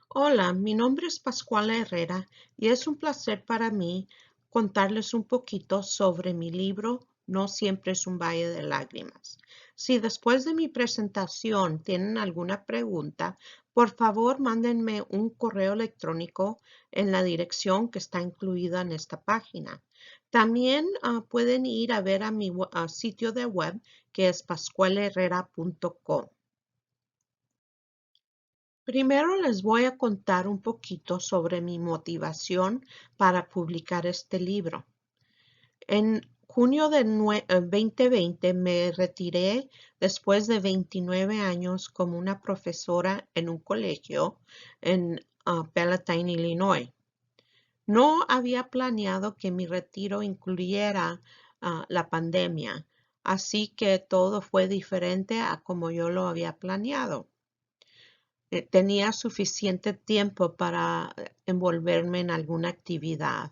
Hola, mi nombre es Pascuala Herrera y es un placer para mí contarles un poquito sobre mi libro No siempre es un valle de lágrimas. Si después de mi presentación tienen alguna pregunta, por favor mándenme un correo electrónico en la dirección que está incluida en esta página. También pueden ir a ver a mi sitio de web que es pascualaherrera.com. Primero les voy a contar un poquito sobre mi motivación para publicar este libro. En junio de 2020 me retiré después de 29 años como una profesora en un colegio en Palatine, Illinois. No había planeado que mi retiro incluyera la pandemia, así que todo fue diferente a como yo lo había planeado. Tenía suficiente tiempo para envolverme en alguna actividad.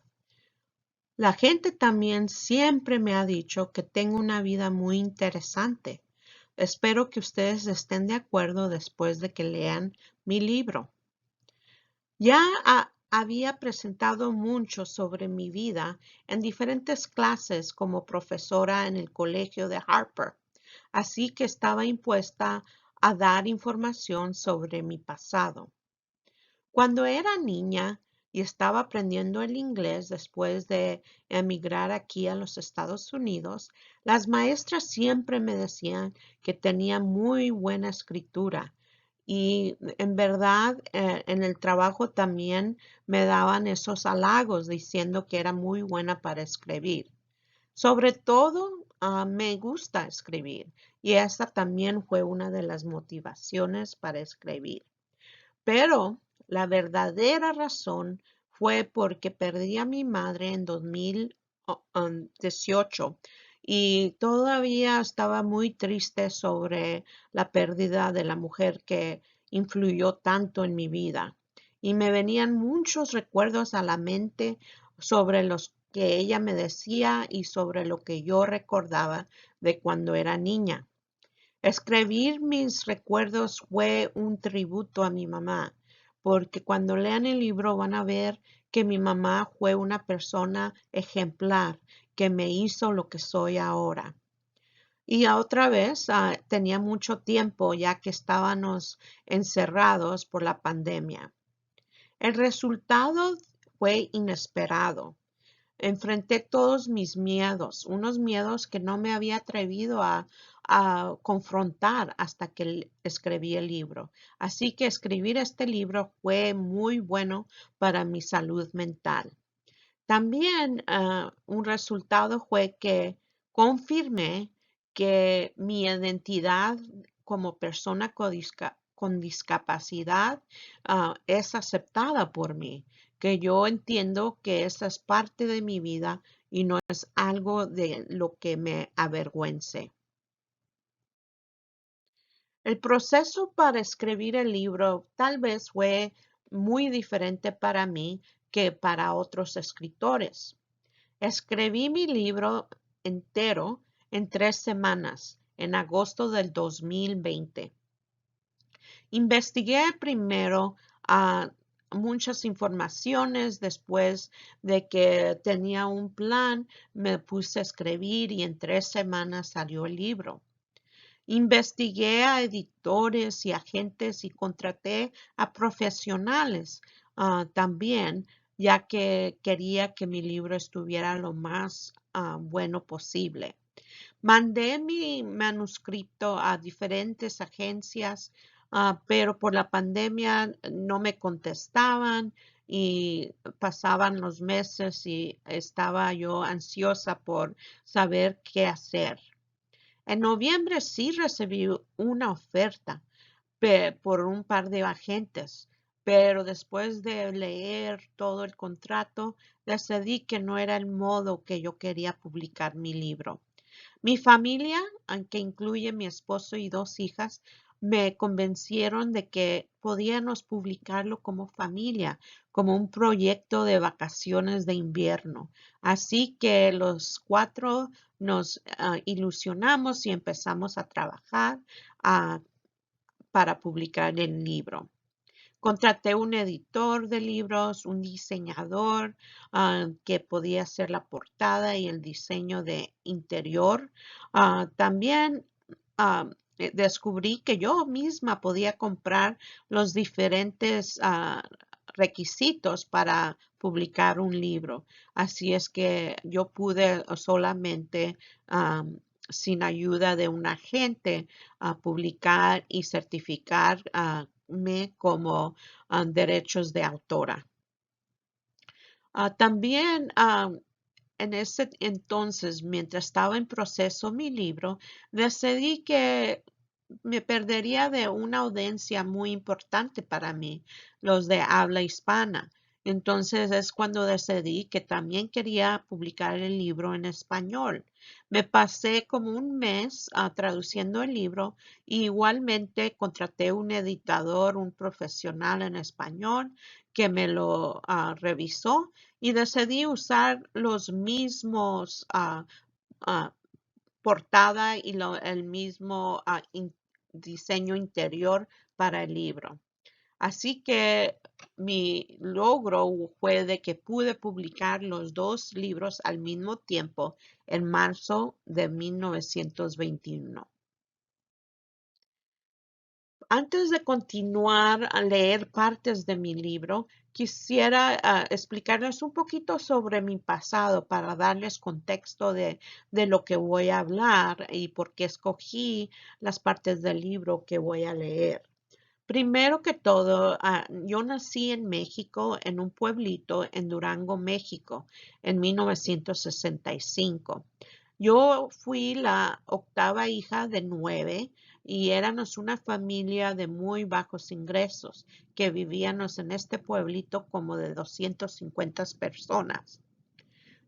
La gente también siempre me ha dicho que tengo una vida muy interesante. Espero que ustedes estén de acuerdo después de que lean mi libro. Ya había presentado mucho sobre mi vida en diferentes clases como profesora en el colegio de Harper, así que estaba impuesta a dar información sobre mi pasado. Cuando era niña y estaba aprendiendo el inglés después de emigrar aquí a los Estados Unidos, las maestras siempre me decían que tenía muy buena escritura y en verdad en el trabajo también me daban esos halagos diciendo que era muy buena para escribir. Sobre todo, me gusta escribir y esa también fue una de las motivaciones para escribir. Pero la verdadera razón fue porque perdí a mi madre en 2018 y todavía estaba muy triste sobre la pérdida de la mujer que influyó tanto en mi vida. Y me venían muchos recuerdos a la mente sobre los que ella me decía y sobre lo que yo recordaba de cuando era niña. Escribir mis recuerdos fue un tributo a mi mamá, porque cuando lean el libro van a ver que mi mamá fue una persona ejemplar que me hizo lo que soy ahora. Y otra vez tenía mucho tiempo ya que estábamos encerrados por la pandemia. El resultado fue inesperado. Enfrenté todos mis miedos, unos miedos que no me había atrevido a confrontar hasta que escribí el libro. Así que escribir este libro fue muy bueno para mi salud mental. También un resultado fue que confirmé que mi identidad como persona con discapacidad es aceptada por mí, que yo entiendo que esa es parte de mi vida y no es algo de lo que me avergüence. El proceso para escribir el libro tal vez fue muy diferente para mí que para otros escritores. Escribí mi libro entero en 3 semanas, en agosto del 2020. Investigué primero muchas informaciones, después de que tenía un plan, me puse a escribir y en 3 semanas salió el libro. Investigué a editores y agentes y contraté a profesionales también, ya que quería que mi libro estuviera lo más bueno posible. Mandé mi manuscrito a diferentes agencias, pero por la pandemia no me contestaban y pasaban los meses y estaba yo ansiosa por saber qué hacer. En noviembre sí recibí una oferta por un par de agentes, pero después de leer todo el contrato, decidí que no era el modo que yo quería publicar mi libro. Mi familia, aunque incluye mi esposo y 2 hijas, me convencieron de que podíamos publicarlo como familia, como un proyecto de vacaciones de invierno. Así que los 4 nos ilusionamos y empezamos a trabajar ah, para publicar el libro. Contraté un editor de libros, un diseñador que podía hacer la portada y el diseño de interior. También descubrí que yo misma podía comprar los diferentes requisitos para publicar un libro. Así es que yo pude solamente, sin ayuda de un agente, publicar y certificarme como derechos de autora. También en ese entonces, mientras estaba en proceso mi libro, decidí que me perdería de una audiencia muy importante para mí, los de habla hispana. Entonces es cuando decidí que también quería publicar el libro en español. Me pasé como un mes traduciendo el libro y igualmente contraté un editador, un profesional en español que me lo revisó y decidí usar los mismos ah, portada y el mismo diseño interior para el libro. Así que mi logro fue de que pude publicar los dos libros al mismo tiempo en marzo de 1921. Antes de continuar a leer partes de mi libro, quisiera explicarles un poquito sobre mi pasado para darles contexto de lo que voy a hablar y por qué escogí las partes del libro que voy a leer. Primero que todo, yo nací en México, en un pueblito en Durango, México, en 1965. Yo fui la octava hija de 9 y éramos una familia de muy bajos ingresos que vivíamos en este pueblito como de 250 personas.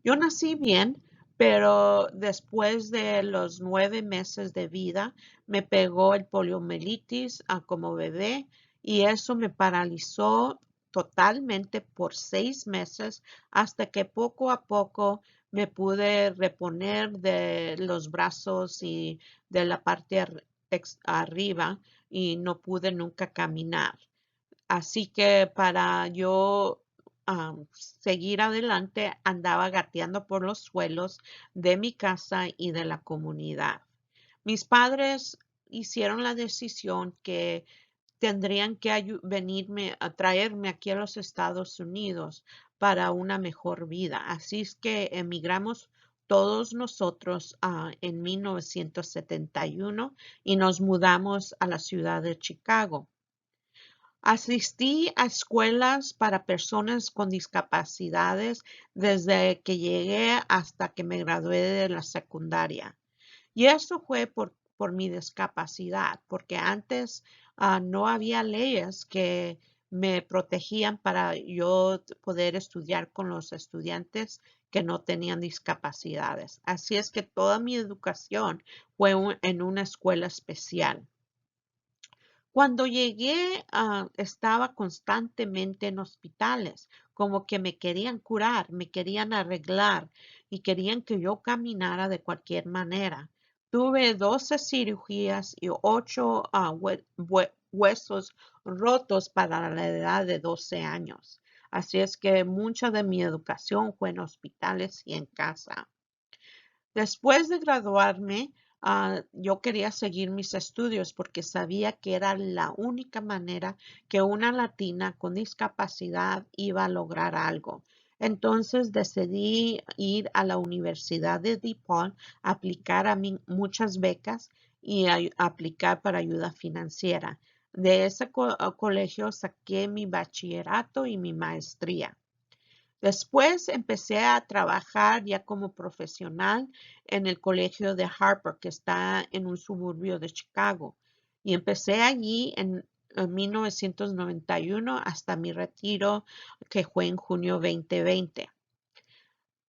Yo nací bien, pero después de los 9 meses de vida me pegó el poliomielitis como bebé y eso me paralizó totalmente por 6 meses hasta que poco a poco me pude reponer de los brazos y de la parte arriba y no pude nunca caminar. Así que para yo seguir adelante andaba gateando por los suelos de mi casa y de la comunidad. Mis padres hicieron la decisión que tendrían que venirme a traerme aquí a los Estados Unidos para una mejor vida. Así es que emigramos todos nosotros en 1971 y nos mudamos a la ciudad de Chicago. Asistí a escuelas para personas con discapacidades desde que llegué hasta que me gradué de la secundaria. Y eso fue por mi discapacidad, porque antes no había leyes que me protegían para yo poder estudiar con los estudiantes que no tenían discapacidades. Así es que toda mi educación fue en una escuela especial. Cuando llegué, estaba constantemente en hospitales, como que me querían curar, me querían arreglar y querían que yo caminara de cualquier manera. Tuve 12 cirugías y 8 huesos rotos para la edad de 12 años. Así es que mucha de mi educación fue en hospitales y en casa. Después de graduarme, yo quería seguir mis estudios porque sabía que era la única manera que una latina con discapacidad iba a lograr algo. Entonces decidí ir a la Universidad de DePaul, aplicar a muchas becas y aplicar para ayuda financiera. De ese colegio saqué mi bachillerato y mi maestría. Después empecé a trabajar ya como profesional en el colegio de Harper, que está en un suburbio de Chicago. Y empecé allí en 1991 hasta mi retiro, que fue en junio 2020.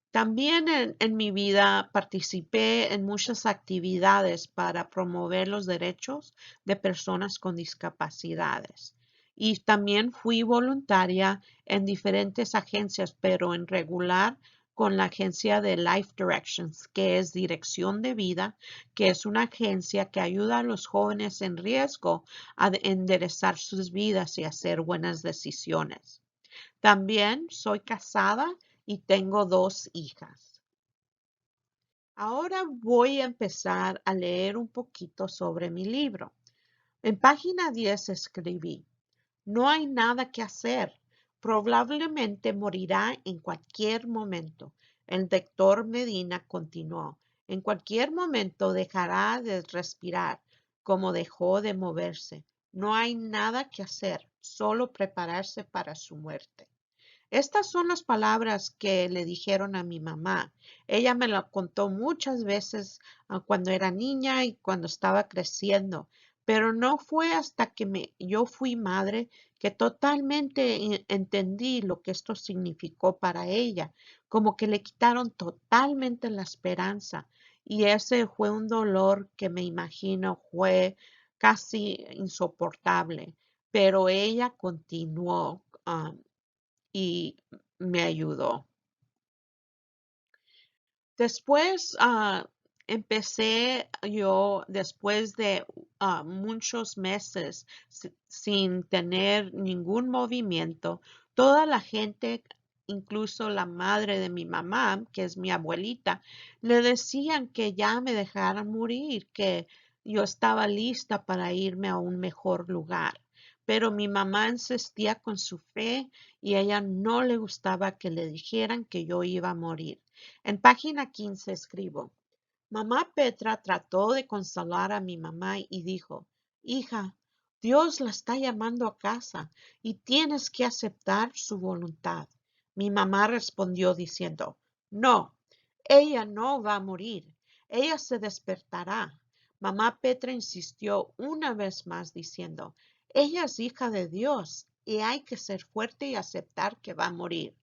También en mi vida participé en muchas actividades para promover los derechos de personas con discapacidades. Y también fui voluntaria en diferentes agencias, pero en regular con la agencia de Life Directions, que es Dirección de Vida, que es una agencia que ayuda a los jóvenes en riesgo a enderezar sus vidas y hacer buenas decisiones. También soy casada y tengo 2 hijas. Ahora voy a empezar a leer un poquito sobre mi libro. En página 10 escribí: no hay nada que hacer. Probablemente morirá en cualquier momento. El doctor Medina continuó: en cualquier momento dejará de respirar, como dejó de moverse. No hay nada que hacer, solo prepararse para su muerte. Estas son las palabras que le dijeron a mi mamá. Ella me lo contó muchas veces cuando era niña y cuando estaba creciendo, pero no fue hasta que yo fui madre que totalmente entendí lo que esto significó para ella, como que le quitaron totalmente la esperanza. Y ese fue un dolor que me imagino fue casi insoportable, pero ella continuó. Y me ayudó. Después empecé yo, después de muchos meses sin tener ningún movimiento, toda la gente, incluso la madre de mi mamá, que es mi abuelita, le decían que ya me dejaran morir, que yo estaba lista para irme a un mejor lugar. Pero mi mamá insistía con su fe y a ella no le gustaba que le dijeran que yo iba a morir. En página 15 escribo: mamá Petra trató de consolar a mi mamá y dijo: hija, Dios la está llamando a casa y tienes que aceptar su voluntad. Mi mamá respondió diciendo: no, ella no va a morir, ella se despertará. Mamá Petra insistió una vez más diciendo: ella es hija de Dios y hay que ser fuerte y aceptar que va a morir.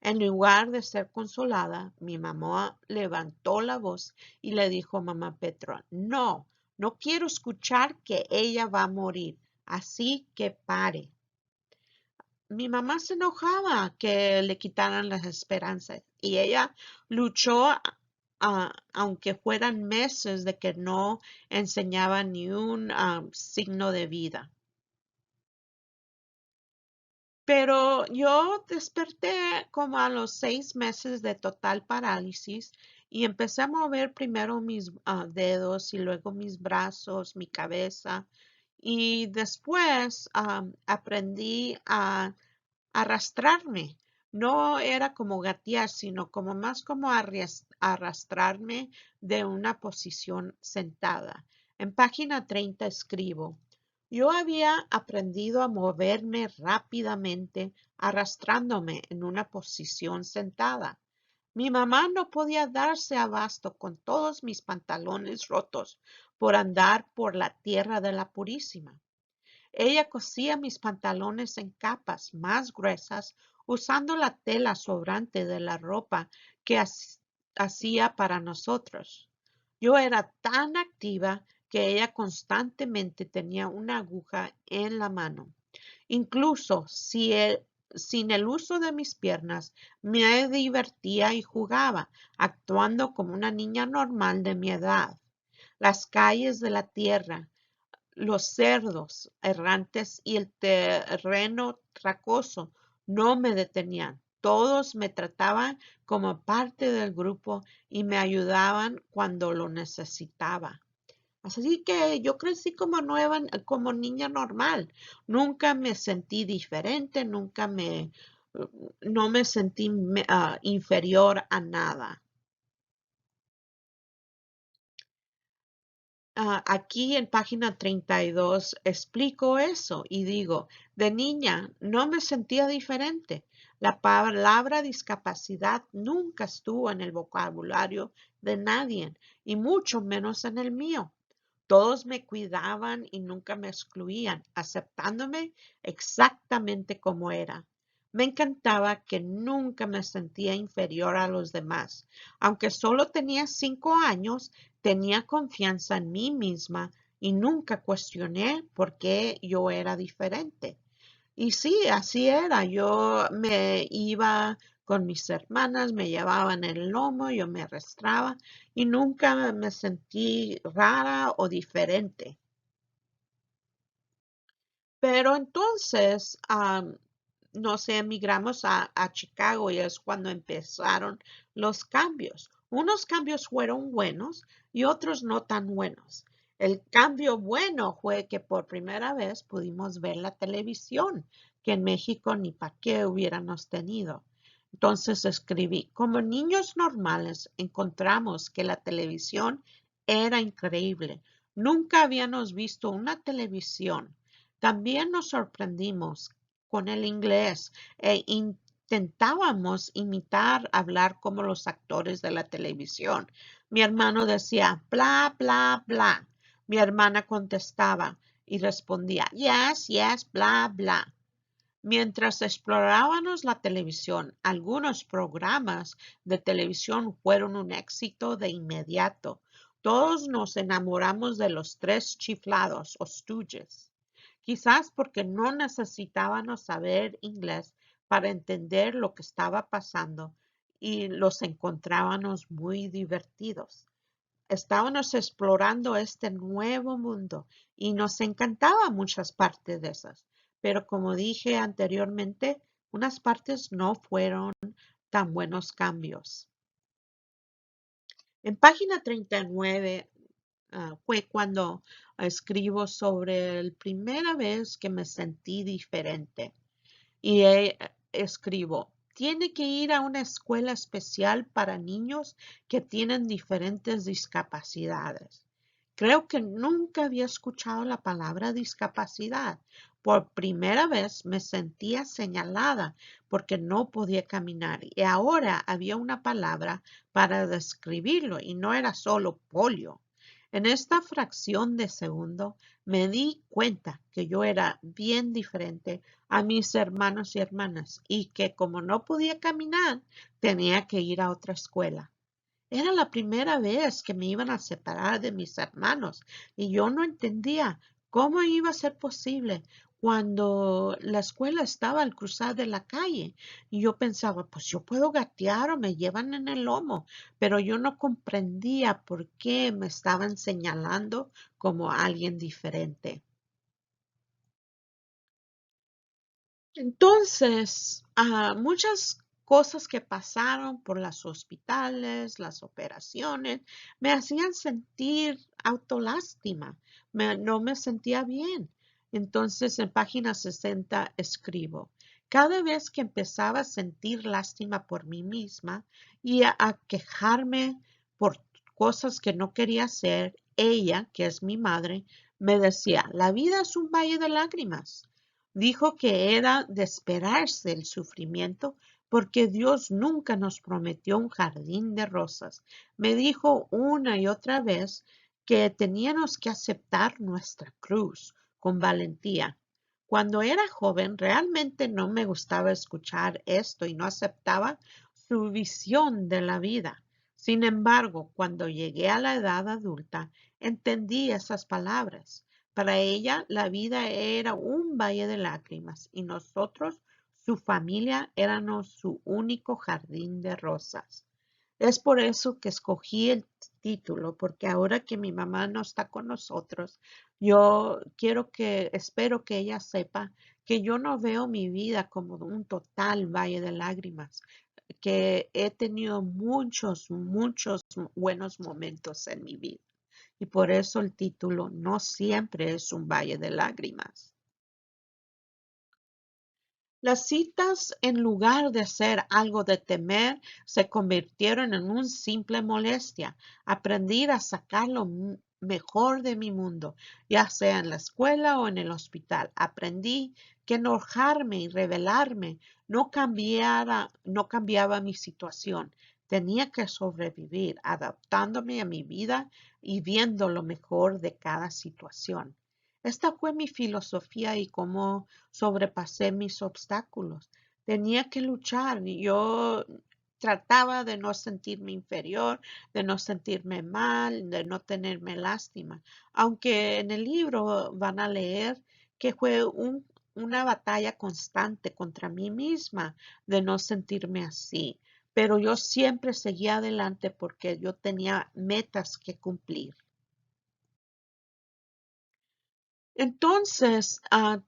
En lugar de ser consolada, mi mamá levantó la voz y le dijo a mamá Petra: no, no quiero escuchar que ella va a morir, así que pare. Mi mamá se enojaba que le quitaran las esperanzas y ella luchó aunque fueran meses de que no enseñaba ni un signo de vida. Pero yo desperté como a los 6 meses de total parálisis y empecé a mover primero mis dedos y luego mis brazos, mi cabeza. Y después aprendí a arrastrarme. No era como gatear, sino como más como arrastrarme de una posición sentada. En página 30 escribo: yo había aprendido a moverme rápidamente arrastrándome en una posición sentada. Mi mamá no podía darse abasto con todos mis pantalones rotos por andar por la tierra de la Purísima. Ella cosía mis pantalones en capas más gruesas usando la tela sobrante de la ropa que hacía para nosotros. Yo era tan activa que ella constantemente tenía una aguja en la mano. Incluso sin el uso de mis piernas, me divertía y jugaba, actuando como una niña normal de mi edad. Las calles de la tierra, los cerdos errantes y el terreno tracoso no me detenían. Todos me trataban como parte del grupo y me ayudaban cuando lo necesitaba. Así que yo crecí como niña normal. Nunca me sentí diferente, no me sentí inferior a nada. Aquí en página 32 explico eso y digo: de niña no me sentía diferente. La palabra discapacidad nunca estuvo en el vocabulario de nadie y mucho menos en el mío. Todos me cuidaban y nunca me excluían, aceptándome exactamente como era. Me encantaba que nunca me sentía inferior a los demás. Aunque solo tenía 5 años, tenía confianza en mí misma y nunca cuestioné por qué yo era diferente. Y sí, así era. Yo me iba con mis hermanas, me llevaban el lomo, yo me arrastraba y nunca me sentí rara o diferente. Pero entonces, nos emigramos a Chicago y es cuando empezaron los cambios. Unos cambios fueron buenos y otros no tan buenos. El cambio bueno fue que por primera vez pudimos ver la televisión, que en México ni para qué hubiéramos tenido. Entonces escribí, como niños normales encontramos que la televisión era increíble. Nunca habíamos visto una televisión. También nos sorprendimos con el inglés e intentábamos imitar hablar como los actores de la televisión. Mi hermano decía bla, bla, bla. Mi hermana contestaba y respondía yes, yes, bla, bla. Mientras explorábamos la televisión, algunos programas de televisión fueron un éxito de inmediato. Todos nos enamoramos de los tres chiflados o Stooges. Quizás porque no necesitábamos saber inglés para entender lo que estaba pasando y los encontrábamos muy divertidos. Estábamos explorando este nuevo mundo y nos encantaba muchas partes de esas. Pero como dije anteriormente, unas partes no fueron tan buenos cambios. En página 39 fue cuando escribo sobre la primera vez que me sentí diferente. Y escribo, tiene que ir a una escuela especial para niños que tienen diferentes discapacidades. Creo que nunca había escuchado la palabra discapacidad. Por primera vez me sentía señalada porque no podía caminar y ahora había una palabra para describirlo y no era solo polio. En esta fracción de segundo me di cuenta que yo era bien diferente a mis hermanos y hermanas y que como no podía caminar tenía que ir a otra escuela. Era la primera vez que me iban a separar de mis hermanos y yo no entendía cómo iba a ser posible cuando la escuela estaba al cruzar de la calle. Y yo pensaba, pues yo puedo gatear o me llevan en el lomo, pero yo no comprendía por qué me estaban señalando como alguien diferente. Entonces, muchas cosas que pasaron por los hospitales, las operaciones, me hacían sentir autolástima. No me sentía bien. Entonces, en página 60 escribo, cada vez que empezaba a sentir lástima por mí misma y a quejarme por cosas que no quería hacer, ella, que es mi madre, me decía, la vida es un valle de lágrimas. Dijo que era de esperarse el sufrimiento porque Dios nunca nos prometió un jardín de rosas. Me dijo una y otra vez que teníamos que aceptar nuestra cruz con valentía. Cuando era joven realmente no me gustaba escuchar esto y no aceptaba su visión de la vida. Sin embargo, cuando llegué a la edad adulta, entendí esas palabras. Para ella la vida era un valle de lágrimas y nosotros, su familia, éramos su único jardín de rosas. Es por eso que escogí el título, porque ahora que mi mamá no está con nosotros, yo espero que ella sepa que yo no veo mi vida como un total valle de lágrimas, que he tenido muchos, muchos buenos momentos en mi vida. Y por eso el título no siempre es un valle de lágrimas. Las citas, en lugar de ser algo de temer, se convirtieron en una simple molestia. Aprendí a sacar lo mejor de mi mundo, ya sea en la escuela o en el hospital. Aprendí que enojarme y rebelarme no cambiaba mi situación. Tenía que sobrevivir, adaptándome a mi vida y viendo lo mejor de cada situación. Esta fue mi filosofía y cómo sobrepasé mis obstáculos. Tenía que luchar y yo trataba de no sentirme inferior, de no sentirme mal, de no tenerme lástima. Aunque en el libro van a leer que fue una batalla constante contra mí misma de no sentirme así, pero yo siempre seguía adelante porque yo tenía metas que cumplir. Entonces, a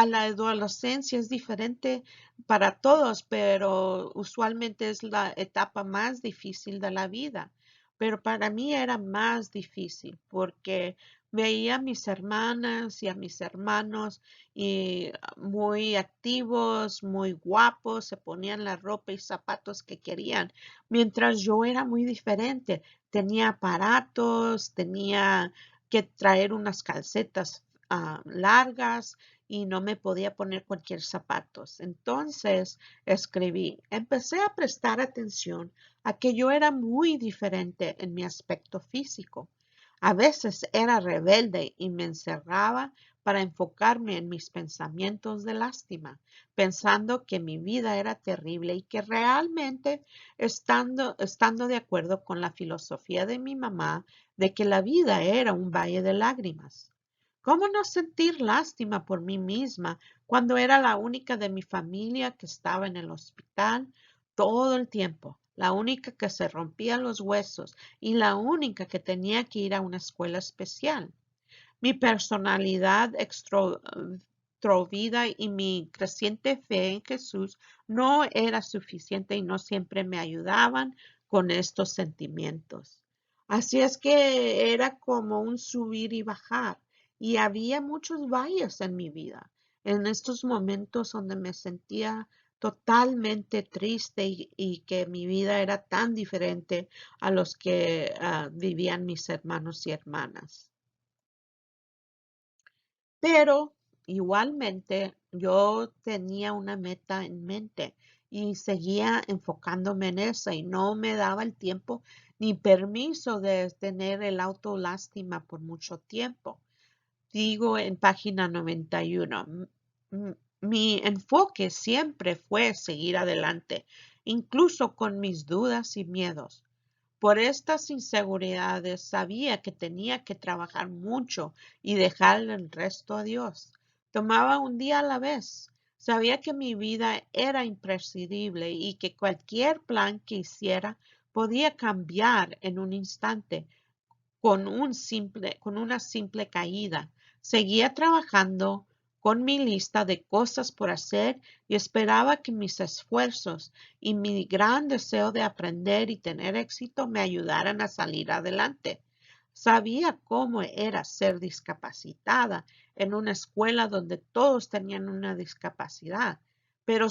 la adolescencia es diferente para todos, pero usualmente es la etapa más difícil de la vida. Pero para mí era más difícil porque veía a mis hermanas y a mis hermanos y muy activos, muy guapos, se ponían la ropa y zapatos que querían, mientras yo era muy diferente. Tenía aparatos, tenía que traer unas calcetas largas y no me podía poner cualquier zapatos. Entonces escribí, empecé a prestar atención a que yo era muy diferente en mi aspecto físico. A veces era rebelde y me encerraba para enfocarme en mis pensamientos de lástima, pensando que mi vida era terrible y que realmente estando de acuerdo con la filosofía de mi mamá de que la vida era un valle de lágrimas. ¿Cómo no sentir lástima por mí misma cuando era la única de mi familia que estaba en el hospital todo el tiempo? La única que se rompía los huesos y la única que tenía que ir a una escuela especial. Mi personalidad extrovida y mi creciente fe en Jesús no era suficiente y no siempre me ayudaban con estos sentimientos. Así es que era como un subir y bajar y había muchos valles en mi vida. En estos momentos donde me sentía totalmente triste y que mi vida era tan diferente a los que vivían mis hermanos y hermanas. Pero igualmente yo tenía una meta en mente y seguía enfocándome en esa y no me daba el tiempo ni permiso de tener el autolástima por mucho tiempo. Digo en página 91, m- mi enfoque siempre fue seguir adelante, incluso con mis dudas y miedos. Por estas inseguridades sabía que tenía que trabajar mucho y dejar el resto a Dios. Tomaba un día a la vez. Sabía que mi vida era imprescindible y que cualquier plan que hiciera podía cambiar en un instante con una simple caída. Seguía trabajando con mi lista de cosas por hacer y esperaba que mis esfuerzos y mi gran deseo de aprender y tener éxito me ayudaran a salir adelante. Sabía cómo era ser discapacitada en una escuela donde todos tenían una discapacidad, pero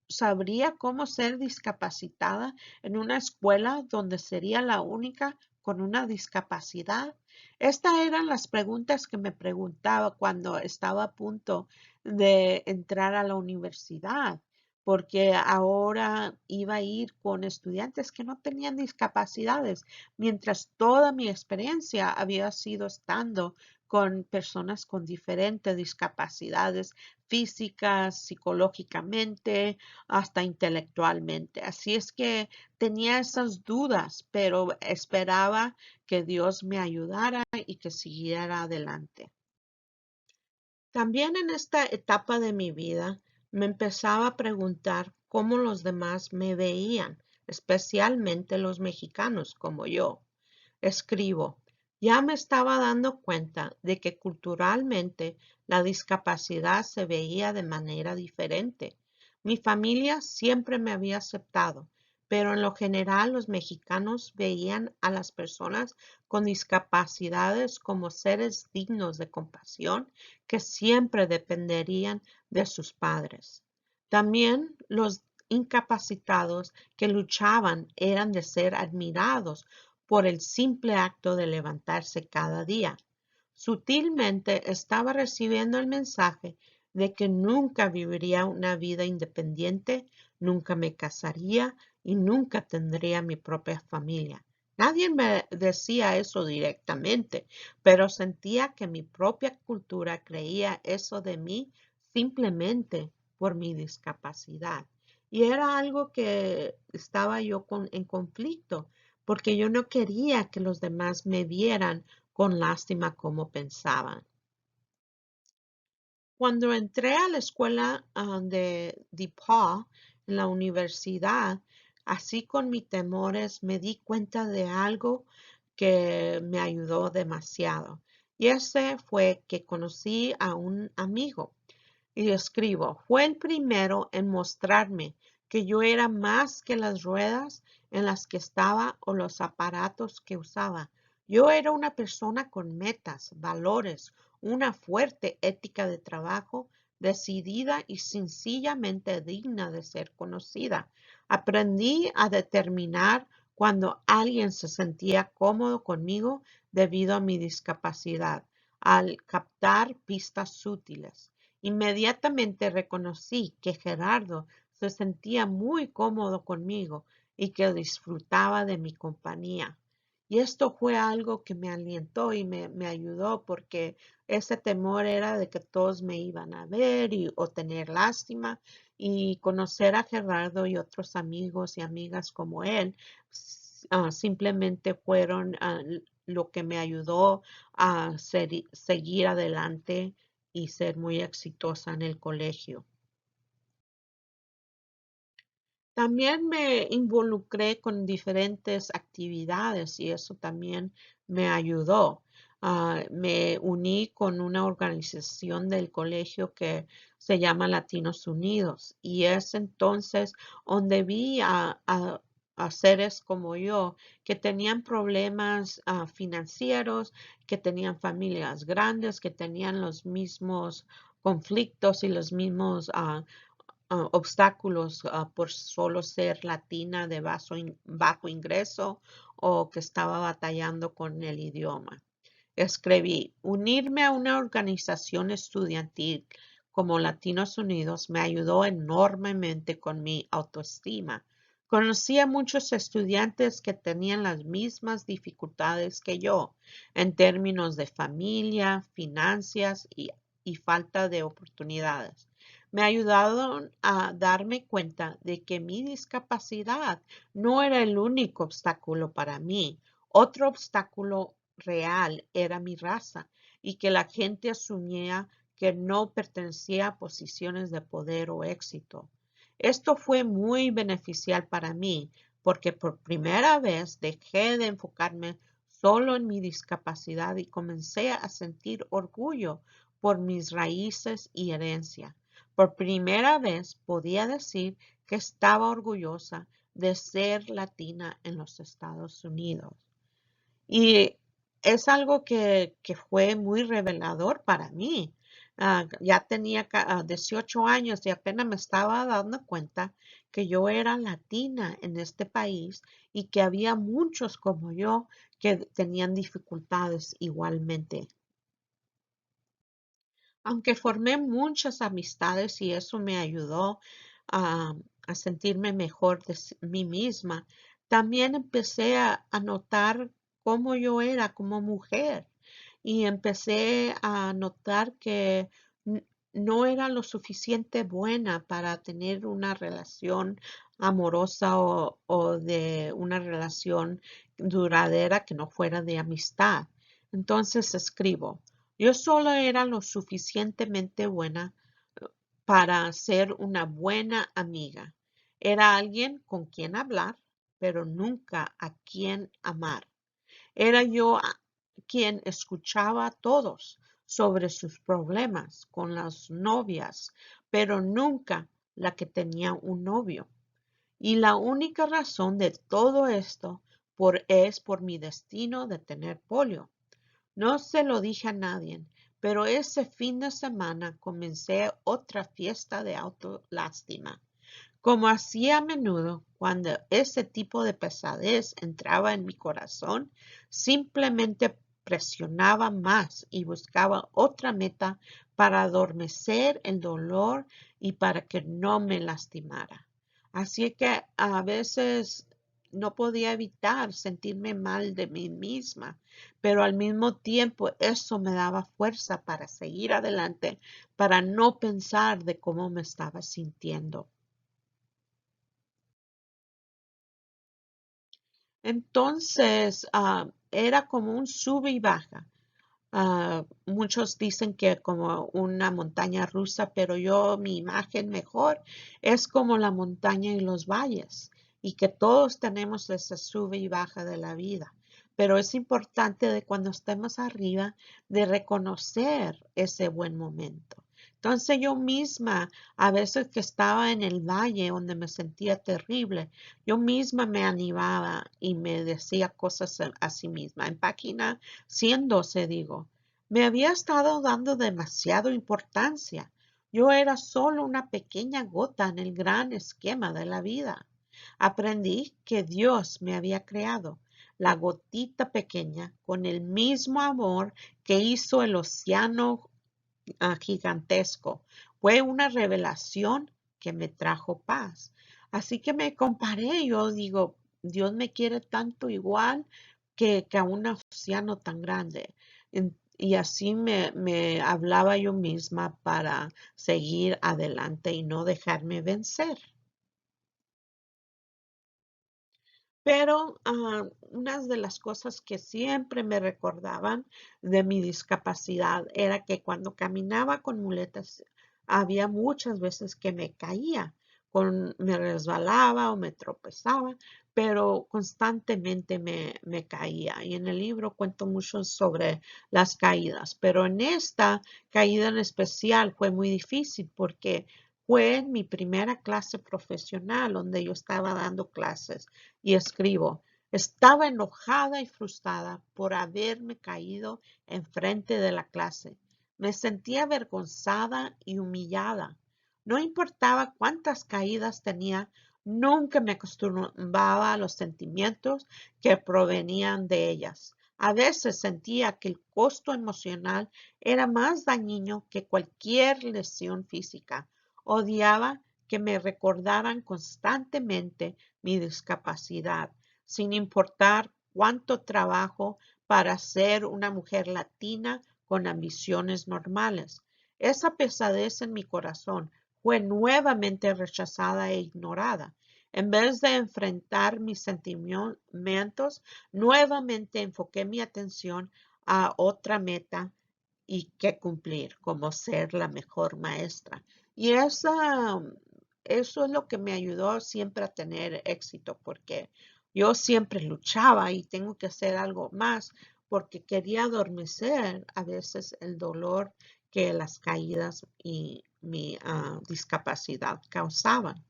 sabría cómo ser discapacitada en una escuela donde sería la única con una discapacidad. Estas eran las preguntas que me preguntaba cuando estaba a punto de entrar a la universidad, porque ahora iba a ir con estudiantes que no tenían discapacidades, mientras toda mi experiencia había sido estando con personas con diferentes discapacidades físicas, psicológicamente, hasta intelectualmente. Así es que tenía esas dudas, pero esperaba que Dios me ayudara y que siguiera adelante. También en esta etapa de mi vida me empezaba a preguntar cómo los demás me veían, especialmente los mexicanos como yo. Escribo, ya me estaba dando cuenta de que culturalmente la discapacidad se veía de manera diferente. Mi familia siempre me había aceptado, pero en lo general los mexicanos veían a las personas con discapacidades como seres dignos de compasión que siempre dependerían de sus padres. También los incapacitados que luchaban eran de ser admirados por el simple acto de levantarse cada día. Sutilmente estaba recibiendo el mensaje de que nunca viviría una vida independiente, nunca me casaría y nunca tendría mi propia familia. Nadie me decía eso directamente, pero sentía que mi propia cultura creía eso de mí simplemente por mi discapacidad. Y era algo que estaba yo en conflicto porque yo no quería que los demás me vieran con lástima como pensaban. Cuando entré a la escuela de DePaul, en la universidad, así con mis temores, me di cuenta de algo que me ayudó demasiado. Y ese fue que conocí a un amigo. Y escribo, fue el primero en mostrarme que yo era más que las ruedas en las que estaba o los aparatos que usaba. Yo era una persona con metas, valores, una fuerte ética de trabajo, decidida y sencillamente digna de ser conocida. Aprendí a determinar cuando alguien se sentía cómodo conmigo debido a mi discapacidad, al captar pistas sutiles. Inmediatamente reconocí que Gerardo se sentía muy cómodo conmigo y que disfrutaba de mi compañía. Y esto fue algo que me alientó y me ayudó porque ese temor era de que todos me iban a ver o tener lástima, y conocer a Gerardo y otros amigos y amigas como él simplemente fueron lo que me ayudó a seguir adelante y ser muy exitosa en el colegio. También me involucré con diferentes actividades y eso también me ayudó. Me uní con una organización del colegio que se llama Latinos Unidos, y es entonces donde vi a seres como yo que tenían problemas financieros, que tenían familias grandes, que tenían los mismos conflictos y los mismos obstáculos por solo ser latina de bajo ingreso o que estaba batallando con el idioma. Escribí, unirme a una organización estudiantil como Latinos Unidos me ayudó enormemente con mi autoestima. Conocí a muchos estudiantes que tenían las mismas dificultades que yo en términos de familia, finanzas y falta de oportunidades. Me ayudaron a darme cuenta de que mi discapacidad no era el único obstáculo para mí. Otro obstáculo real era mi raza, y que la gente asumía que no pertenecía a posiciones de poder o éxito. Esto fue muy beneficial para mí porque por primera vez dejé de enfocarme solo en mi discapacidad y comencé a sentir orgullo por mis raíces y herencia. Por primera vez podía decir que estaba orgullosa de ser latina en los Estados Unidos. Y es algo que fue muy revelador para mí. Ya tenía 18 años y apenas me estaba dando cuenta que yo era latina en este país y que había muchos como yo que tenían dificultades igualmente. Aunque formé muchas amistades y eso me ayudó a, a sentirme mejor de mí misma, también empecé a notar cómo yo era como mujer, y empecé a notar que no era lo suficiente buena para tener una relación amorosa o de una relación duradera que no fuera de amistad. Entonces escribo. Yo solo era lo suficientemente buena para ser una buena amiga. Era alguien con quien hablar, pero nunca a quien amar. Era yo quien escuchaba a todos sobre sus problemas con las novias, pero nunca la que tenía un novio. Y la única razón de todo esto es por mi destino de tener polio. No se lo dije a nadie, pero ese fin de semana comencé otra fiesta de autolástima. Como hacía a menudo, cuando ese tipo de pesadez entraba en mi corazón, simplemente presionaba más y buscaba otra meta para adormecer el dolor y para que no me lastimara. Así que a veces no podía evitar sentirme mal de mí misma, pero al mismo tiempo eso me daba fuerza para seguir adelante, para no pensar de cómo me estaba sintiendo. Entonces, era como un sube y baja. Muchos dicen que como una montaña rusa, pero mi imagen mejor es como la montaña y los valles, y que todos tenemos esa sube y baja de la vida. Pero es importante de cuando estemos arriba de reconocer ese buen momento. Entonces yo misma, a veces que estaba en el valle donde me sentía terrible, yo misma me animaba y me decía cosas a sí misma. En página 112 digo, me había estado dando demasiado importancia. Yo era solo una pequeña gota en el gran esquema de la vida. Aprendí que Dios me había creado, la gotita pequeña, con el mismo amor que hizo el océano gigantesco. Fue una revelación que me trajo paz. Así que me comparé, yo digo, Dios me quiere tanto igual que a un océano tan grande. Y así me hablaba yo misma para seguir adelante y no dejarme vencer. Pero una de las cosas que siempre me recordaban de mi discapacidad era que cuando caminaba con muletas había muchas veces que me caía, me resbalaba o me tropezaba, pero constantemente me caía. Y en el libro cuento mucho sobre las caídas, pero en esta caída en especial fue muy difícil porque fue en mi primera clase profesional donde yo estaba dando clases y escribo, estaba enojada y frustrada por haberme caído enfrente de la clase. Me sentía avergonzada y humillada. No importaba cuántas caídas tenía, nunca me acostumbraba a los sentimientos que provenían de ellas. A veces sentía que el costo emocional era más dañino que cualquier lesión física. Odiaba que me recordaran constantemente mi discapacidad, sin importar cuánto trabajo para ser una mujer latina con ambiciones normales. Esa pesadez en mi corazón fue nuevamente rechazada e ignorada. En vez de enfrentar mis sentimientos, nuevamente enfoqué mi atención a otra meta y que cumplir, como ser la mejor maestra. Y eso es lo que me ayudó siempre a tener éxito, porque yo siempre luchaba y tengo que hacer algo más, porque quería adormecer a veces el dolor que las caídas y mi discapacidad causaban.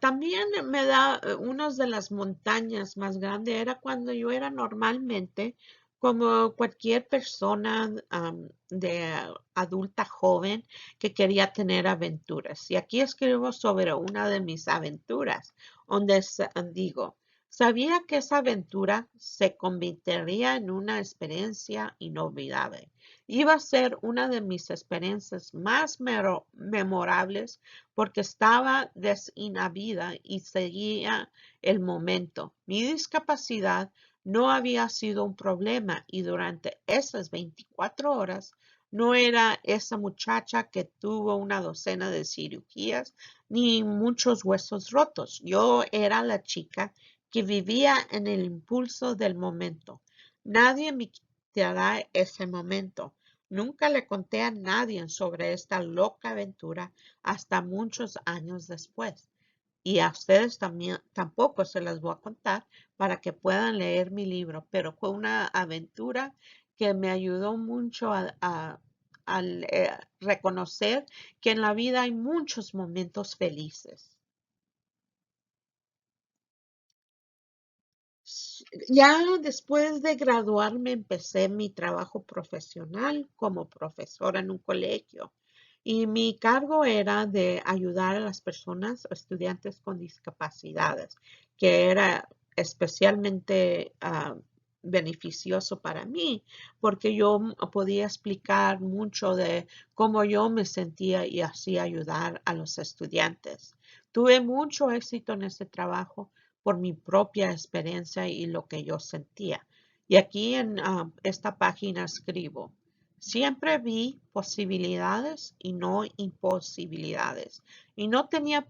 También me da una de las montañas más grandes era cuando yo era normalmente como cualquier persona de adulta joven que quería tener aventuras. Y aquí escribo sobre una de mis aventuras, donde digo, sabía que esa aventura se convertiría en una experiencia inolvidable. Iba a ser una de mis experiencias más memorables porque estaba desinhibida y seguía el momento. Mi discapacidad no había sido un problema y durante esas 24 horas no era esa muchacha que tuvo una docena de cirugías ni muchos huesos rotos. Yo era la chica que vivía en el impulso del momento. Nadie me quitará ese momento. Nunca le conté a nadie sobre esta loca aventura hasta muchos años después. Y a ustedes también tampoco se las voy a contar para que puedan leer mi libro, pero fue una aventura que me ayudó mucho a reconocer que en la vida hay muchos momentos felices. Ya después de graduarme empecé mi trabajo profesional como profesora en un colegio y mi cargo era de ayudar a las personas, estudiantes con discapacidades, que era especialmente beneficioso para mí porque yo podía explicar mucho de cómo yo me sentía y así ayudar a los estudiantes. Tuve mucho éxito en ese trabajo por mi propia experiencia y lo que yo sentía. Y aquí en esta página escribo, siempre vi posibilidades y no imposibilidades. Y no tenía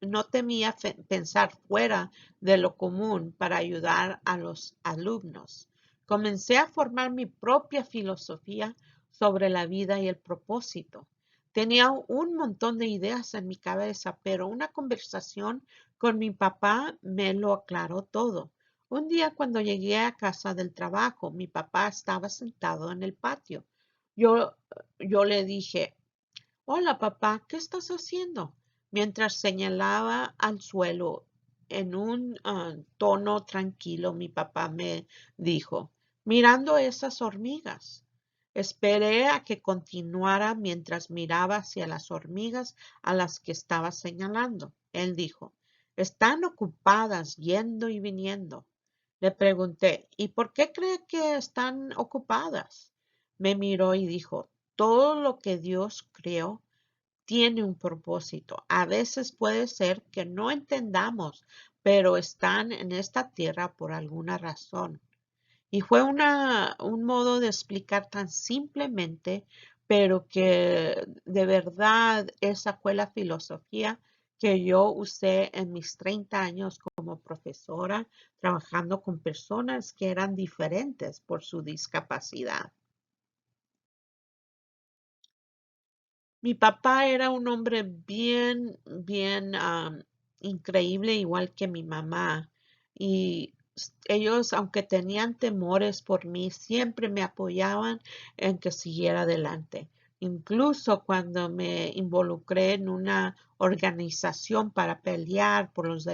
no temía pensar fuera de lo común para ayudar a los alumnos. Comencé a formar mi propia filosofía sobre la vida y el propósito. Tenía un montón de ideas en mi cabeza, pero una conversación con mi papá me lo aclaró todo. Un día cuando llegué a casa del trabajo, mi papá estaba sentado en el patio. Yo, yo le dije, hola papá, ¿qué estás haciendo? Mientras señalaba al suelo en un tono tranquilo, mi papá me dijo, mirando esas hormigas. Esperé a que continuara mientras miraba hacia las hormigas a las que estaba señalando. Él dijo, están ocupadas yendo y viniendo. Le pregunté, ¿y por qué cree que están ocupadas? Me miró y dijo, todo lo que Dios creó tiene un propósito. A veces puede ser que no entendamos, pero están en esta tierra por alguna razón. Y fue un modo de explicar tan simplemente, pero que de verdad esa fue la filosofía que yo usé en mis 30 años como profesora, trabajando con personas que eran diferentes por su discapacidad. Mi papá era un hombre bien increíble, igual que mi mamá. Y ellos, aunque tenían temores por mí, siempre me apoyaban en que siguiera adelante. Incluso cuando me involucré en una organización para pelear por los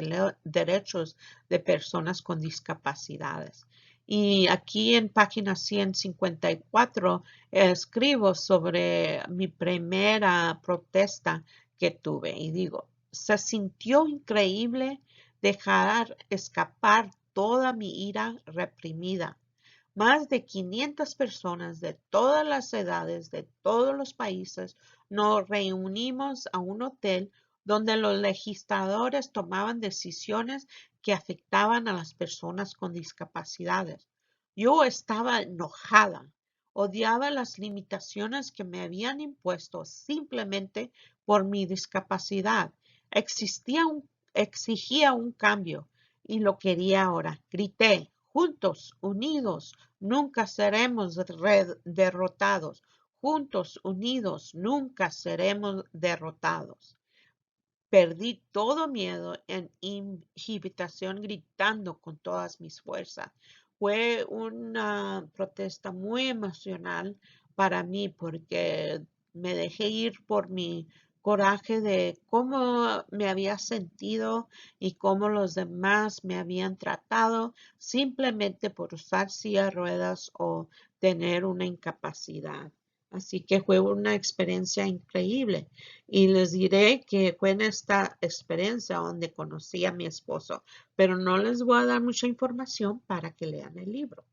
derechos de personas con discapacidades. Y aquí en página 154 escribo sobre mi primera protesta que tuve y digo, se sintió increíble dejar escapar toda mi ira reprimida. Más de 500 personas de todas las edades, de todos los países, nos reunimos a un hotel donde los legisladores tomaban decisiones que afectaban a las personas con discapacidades. Yo estaba enojada, odiaba las limitaciones que me habían impuesto simplemente por mi discapacidad. Exigía un cambio y lo quería ahora. Grité, juntos, unidos, nunca seremos derrotados. Juntos, unidos, nunca seremos derrotados. Perdí todo miedo en inhibitación gritando con todas mis fuerzas. Fue una protesta muy emocional para mí porque me dejé ir por mi coraje de cómo me había sentido y cómo los demás me habían tratado simplemente por usar silla de ruedas o tener una incapacidad. Así que fue una experiencia increíble. Y les diré que fue en esta experiencia donde conocí a mi esposo, pero no les voy a dar mucha información para que lean el libro.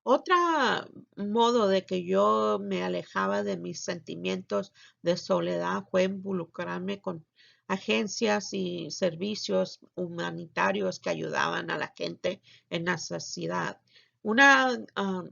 Otro modo de que yo me alejaba de mis sentimientos de soledad fue involucrarme con agencias y servicios humanitarios que ayudaban a la gente en necesidad. Una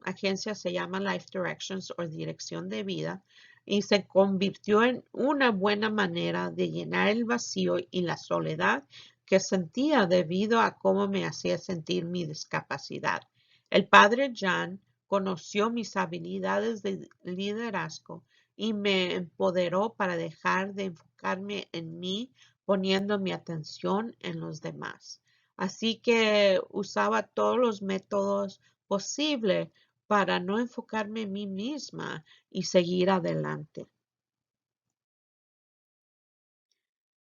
agencia se llama Life Directions o Dirección de Vida y se convirtió en una buena manera de llenar el vacío y la soledad que sentía debido a cómo me hacía sentir mi discapacidad. El padre John conoció mis habilidades de liderazgo y me empoderó para dejar de enfocarme en mí, poniendo mi atención en los demás. Así que usaba todos los métodos posibles para no enfocarme en mí misma y seguir adelante.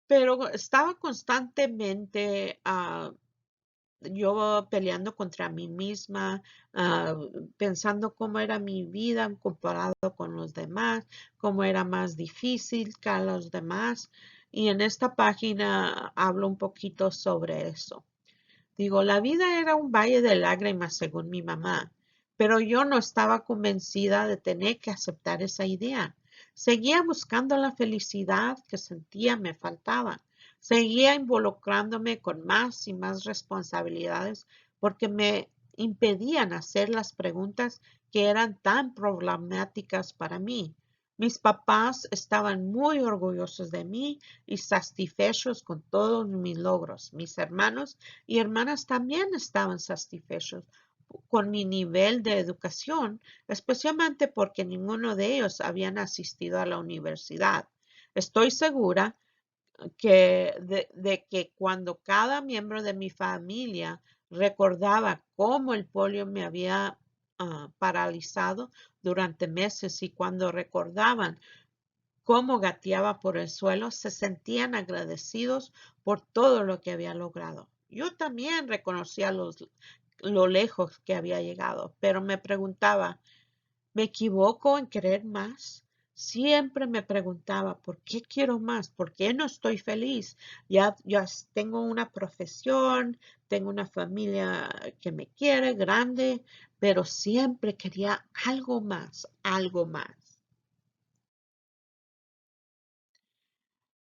Pero estaba constantemente yo peleando contra mí misma, pensando cómo era mi vida comparado con los demás, cómo era más difícil que a los demás. Y en esta página hablo un poquito sobre eso. Digo, la vida era un valle de lágrimas según mi mamá, pero yo no estaba convencida de tener que aceptar esa idea. Seguía buscando la felicidad que sentía me faltaba. Seguía involucrándome con más y más responsabilidades porque me impedían hacer las preguntas que eran tan problemáticas para mí. Mis papás estaban muy orgullosos de mí y satisfechos con todos mis logros. Mis hermanos y hermanas también estaban satisfechos con mi nivel de educación, especialmente porque ninguno de ellos habían asistido a la universidad. Estoy segura de que cuando cada miembro de mi familia recordaba cómo el polio me había paralizado durante meses y cuando recordaban cómo gateaba por el suelo, se sentían agradecidos por todo lo que había logrado. Yo también reconocía lo lejos que había llegado, pero me preguntaba, ¿me equivoco en querer más? Siempre me preguntaba, ¿por qué quiero más? ¿Por qué no estoy feliz? Ya tengo una profesión, tengo una familia que me quiere, grande, pero siempre quería algo más, algo más.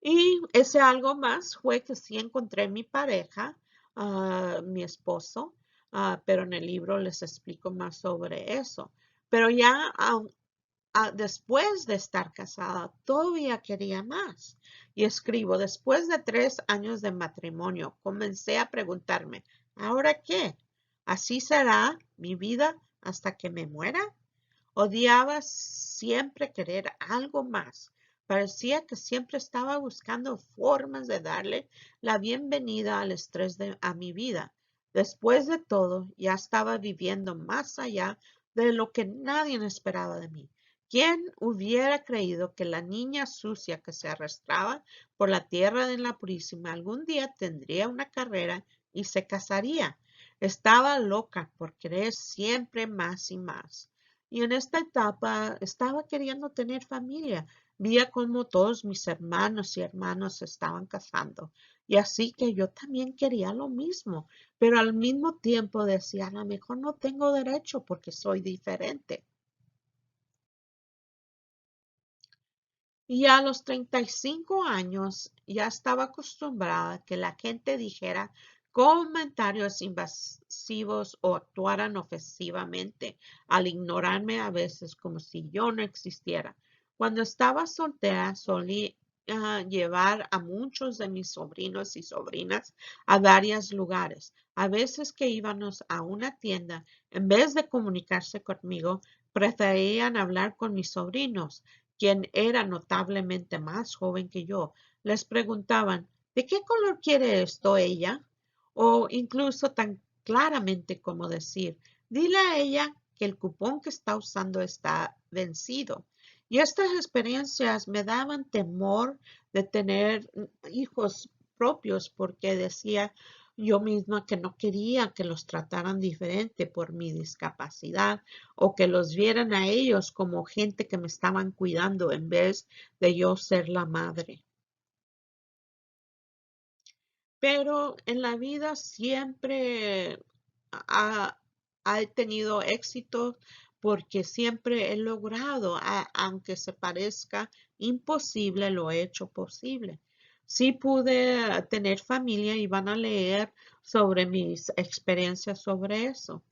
Y ese algo más fue que sí encontré mi pareja, mi esposo, pero en el libro les explico más sobre eso. Pero ya después de estar casada, todavía quería más. Y escribo, después de 3 años de matrimonio, comencé a preguntarme, ¿ahora qué? ¿Así será mi vida hasta que me muera? Odiaba siempre querer algo más. Parecía que siempre estaba buscando formas de darle la bienvenida al estrés a mi vida. Después de todo, ya estaba viviendo más allá de lo que nadie esperaba de mí. ¿Quién hubiera creído que la niña sucia que se arrastraba por la tierra de la Purísima algún día tendría una carrera y se casaría? Estaba loca por querer siempre más y más. Y en esta etapa estaba queriendo tener familia. Veía como todos mis hermanos y hermanas se estaban casando. Y así que yo también quería lo mismo. Pero al mismo tiempo decía, a lo mejor no tengo derecho porque soy diferente. Y a los 35 años ya estaba acostumbrada a que la gente dijera comentarios invasivos o actuaran ofensivamente al ignorarme a veces como si yo no existiera. Cuando estaba soltera solía llevar a muchos de mis sobrinos y sobrinas a varios lugares. A veces que íbamos a una tienda, en vez de comunicarse conmigo, preferían hablar con mis sobrinos quien era notablemente más joven que yo. Les preguntaban, ¿de qué color quiere esto ella? O incluso tan claramente como decir, dile a ella que el cupón que está usando está vencido. Y estas experiencias me daban temor de tener hijos propios porque decía yo misma que no quería que los trataran diferente por mi discapacidad o que los vieran a ellos como gente que me estaban cuidando en vez de yo ser la madre. Pero en la vida siempre ha, he tenido éxito porque siempre he logrado, aunque se parezca imposible, lo he hecho posible. Sí pude tener familia y van a leer sobre mis experiencias sobre eso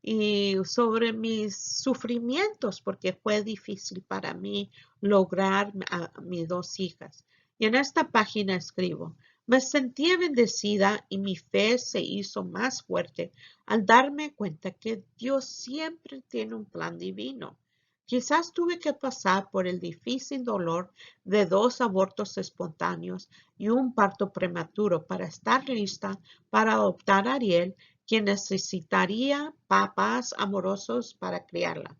y sobre mis sufrimientos, porque fue difícil para mí lograr a mis 2 hijas. Y en esta página escribo, me sentía bendecida y mi fe se hizo más fuerte al darme cuenta que Dios siempre tiene un plan divino. Quizás tuve que pasar por el difícil dolor de 2 abortos espontáneos y un parto prematuro para estar lista para adoptar a Ariel, quien necesitaría papás amorosos para criarla.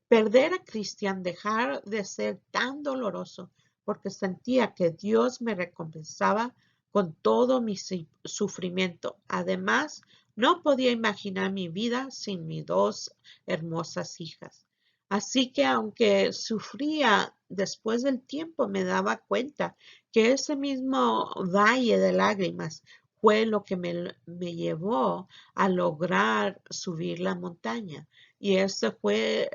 Perder a Cristian, dejar de ser tan doloroso porque sentía que Dios me recompensaba con todo mi sufrimiento. Además, no podía imaginar mi vida sin mis 2 hermosas hijas. Así que aunque sufría, después del tiempo me daba cuenta que ese mismo valle de lágrimas fue lo que me llevó a lograr subir la montaña. Y eso fue,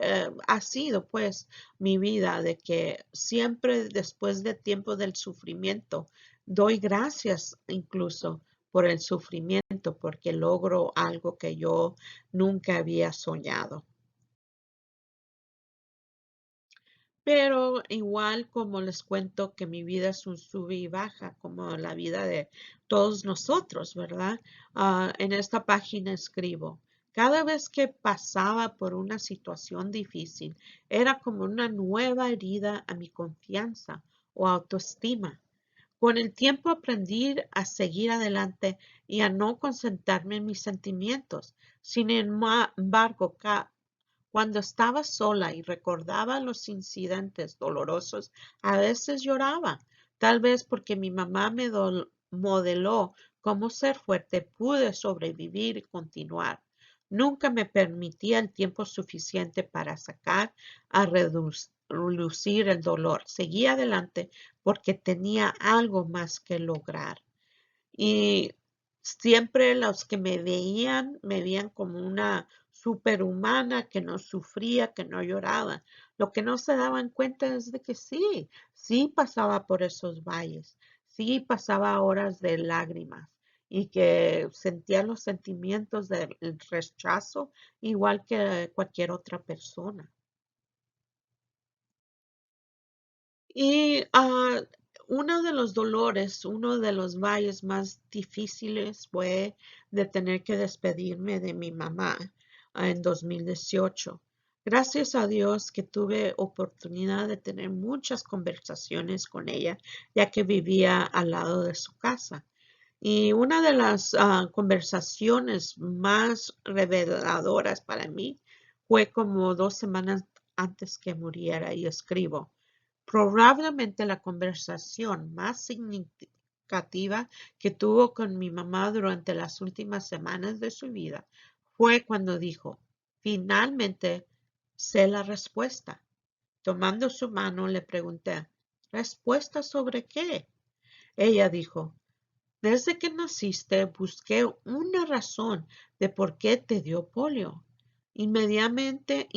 ha sido pues mi vida, de que siempre después de tiempo del sufrimiento, doy gracias incluso por el sufrimiento, porque logro algo que yo nunca había soñado. Pero igual como les cuento que mi vida es un sube y baja, como la vida de todos nosotros, ¿verdad? En esta página escribo, cada vez que pasaba por una situación difícil, era como una nueva herida a mi confianza o autoestima. Con el tiempo aprendí a seguir adelante y a no concentrarme en mis sentimientos. Sin embargo, cuando estaba sola y recordaba los incidentes dolorosos, a veces lloraba. Tal vez porque mi mamá me modeló cómo ser fuerte, pude sobrevivir y continuar. Nunca me permitía el tiempo suficiente para sacar a relucir el dolor. Seguía adelante porque tenía algo más que lograr. Y siempre los que me veían como una superhumana que no sufría, que no lloraba. Lo que no se daban cuenta es de que sí, sí pasaba por esos valles, sí pasaba horas de lágrimas y que sentía los sentimientos del rechazo igual que cualquier otra persona. Y uno de los dolores, uno de los valles más difíciles fue de tener que despedirme de mi mamá en 2018. Gracias a Dios que tuve oportunidad de tener muchas conversaciones con ella, ya que vivía al lado de su casa. Y una de las conversaciones más reveladoras para mí fue como 2 semanas antes que muriera y escribo. Probablemente la conversación más significativa que tuvo con mi mamá durante las últimas semanas de su vida fue cuando dijo, finalmente sé la respuesta. Tomando su mano le pregunté, ¿respuesta sobre qué? Ella dijo, desde que naciste busqué una razón de por qué te dio polio. Inmediatamente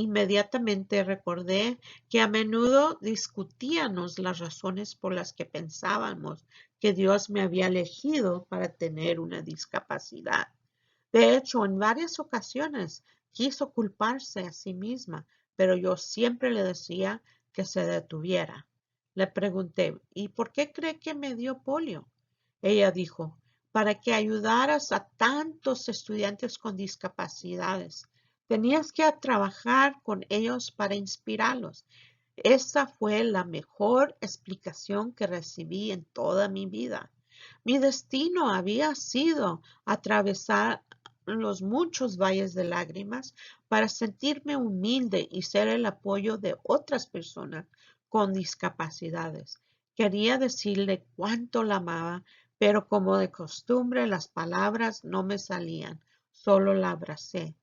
recordé que a menudo discutíamos las razones por las que pensábamos que Dios me había elegido para tener una discapacidad. De hecho, en varias ocasiones quiso culparse a sí misma, pero yo siempre le decía que se detuviera. Le pregunté, ¿y por qué cree que me dio polio? Ella dijo, para que ayudaras a tantos estudiantes con discapacidades, tenías que trabajar con ellos para inspirarlos. Esa fue la mejor explicación que recibí en toda mi vida. Mi destino había sido atravesar los muchos valles de lágrimas para sentirme humilde y ser el apoyo de otras personas con discapacidades. Quería decirle cuánto la amaba, pero como de costumbre las palabras no me salían, solo la abracé.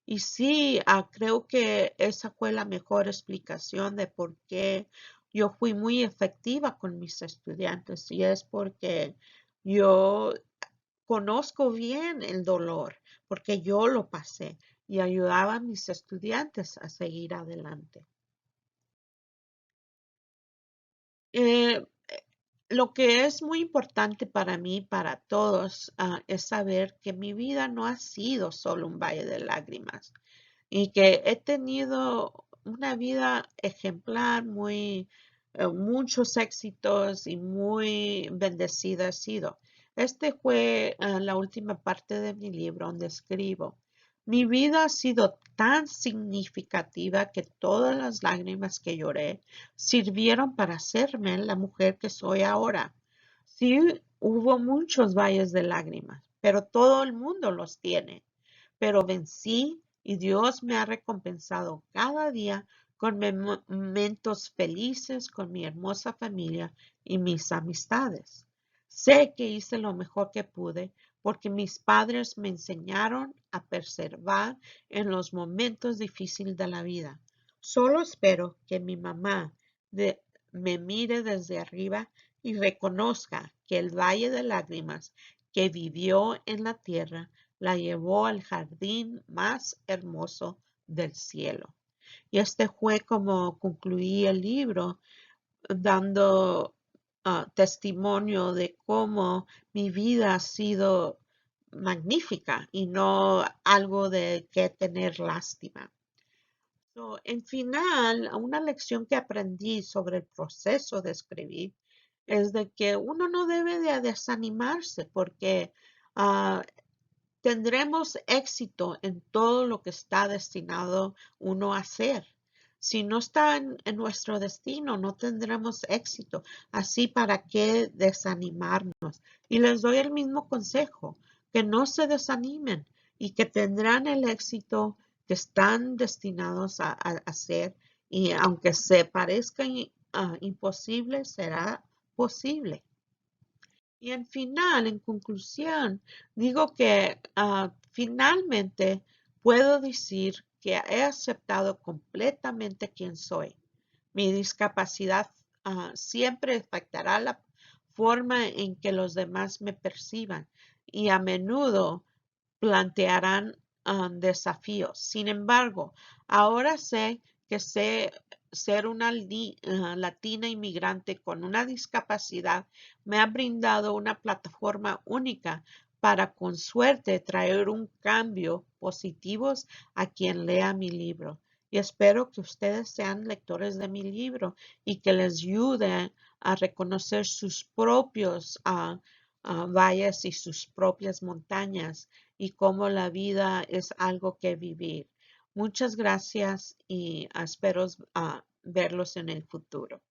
Y sí, creo que esa fue la mejor explicación de por qué yo fui muy efectiva con mis estudiantes y es porque yo conozco bien el dolor, porque yo lo pasé y ayudaba a mis estudiantes a seguir adelante. Eh, lo que es muy importante para mí, para todos, es saber que mi vida no ha sido solo un valle de lágrimas y que he tenido una vida ejemplar, muchos éxitos y muy bendecida he sido. Este fue la última parte de mi libro donde escribo. Mi vida ha sido tan significativa que todas las lágrimas que lloré sirvieron para hacerme la mujer que soy ahora. Sí, hubo muchos valles de lágrimas, pero todo el mundo los tiene. Pero vencí y Dios me ha recompensado cada día con momentos felices con mi hermosa familia y mis amistades. Sé que hice lo mejor que pude porque mis padres me enseñaron a perseverar en los momentos difíciles de la vida. Solo espero que mi mamá me mire desde arriba y reconozca que el valle de lágrimas que vivió en la tierra la llevó al jardín más hermoso del cielo. Y este fue como concluí el libro, dando testimonio de cómo mi vida ha sido magnífica y no algo de que tener lástima. En final, una lección que aprendí sobre el proceso de escribir es de que uno no debe de desanimarse porque ah, tendremos éxito en todo lo que está destinado uno a hacer. Si no está en nuestro destino, no tendremos éxito. Así, ¿para qué desanimarnos? Y les doy el mismo consejo, que no se desanimen y que tendrán el éxito que están destinados a hacer. Y aunque se parezca imposible, será posible. Y en final, en conclusión, digo que finalmente puedo decir que he aceptado completamente quién soy. Mi discapacidad siempre afectará la forma en que los demás me perciban y a menudo plantearán desafíos. Sin embargo, ahora sé que ser una latina inmigrante con una discapacidad me ha brindado una plataforma única para con suerte traer un cambio positivo a quien lea mi libro. Y espero que ustedes sean lectores de mi libro y que les ayude a reconocer sus propios valles y sus propias montañas y cómo la vida es algo que vivir. Muchas gracias y espero verlos en el futuro.